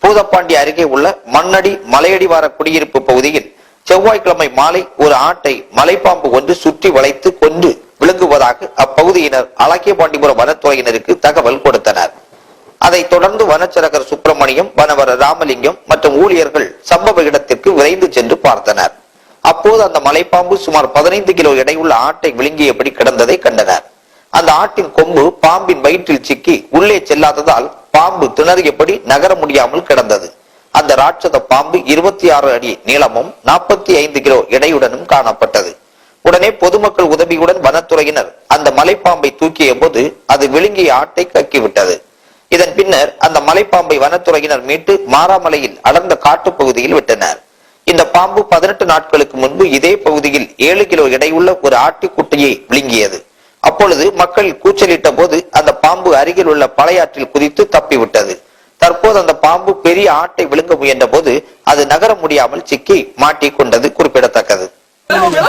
பூதப்பாண்டி அருகே உள்ள மண்ணடி மலையடிவார குடியிருப்பு பகுதியில் செவ்வாய்க்கிழமை மாலை ஒரு ஆட்டை மலைப்பாம்பு ஒன்று சுற்றி வளைத்து கொண்டு விழுங்குவதாக அப்பகுதியினர் அலக்கியபாண்டிபுரம் வனத்துறையினருக்கு தகவல் கொடுத்தனர். அதைத் தொடர்ந்து வனச்சரகர் சுப்பிரமணியம், வனவர் ராமலிங்கம் மற்றும் ஊழியர்கள் சம்பவ இடத்திற்கு விரைந்து சென்று பார்த்தனர். அப்போது அந்த மலைப்பாம்பு சுமார் 15 கிலோ எடையுள்ள ஆட்டை விழுங்கியபடி கிடந்ததை கண்டனர். அந்த ஆட்டின் கொம்பு பாம்பின் வயிற்றில் சிக்கி உள்ளே செல்லாததால் பாம்பு திணறியபடி நகர முடியாமல் கிடந்தது. அந்த ராட்சத பாம்பு 26 அடி நீளமும் 45 கிலோ எடையுடனும் காணப்பட்டது. உடனே பொதுமக்கள் உதவியுடன் வனத்துறையினர் அந்த மலைப்பாம்பை தூக்கிய போது அது விழுங்கிய ஆட்டை கக்கிவிட்டது. இதன் பின்னர் அந்த மலைப்பாம்பை வனத்துறையினர் மீட்டு மாராமலையில் அடர்ந்த காட்டுப்பகுதியில் விட்டனர். இந்த பாம்பு 18 நாட்களுக்கு முன்பு இதே பகுதியில் 7 கிலோ எடையுள்ள ஒரு ஆட்டுக்குட்டியை விழுங்கியது. அப்பொழுது மக்கள் கூச்சலிட்ட போது அந்த பாம்பு அருகில் உள்ள பழையாற்றில் குதித்து தப்பிவிட்டது. தற்போது அந்த பாம்பு பெரிய ஆட்டை விழுங்க முயன்ற போது அது நகர முடியாமல் சிக்கி மாட்டிக் கொண்டது குறிப்பிடத்தக்கது. கொஞ்சம்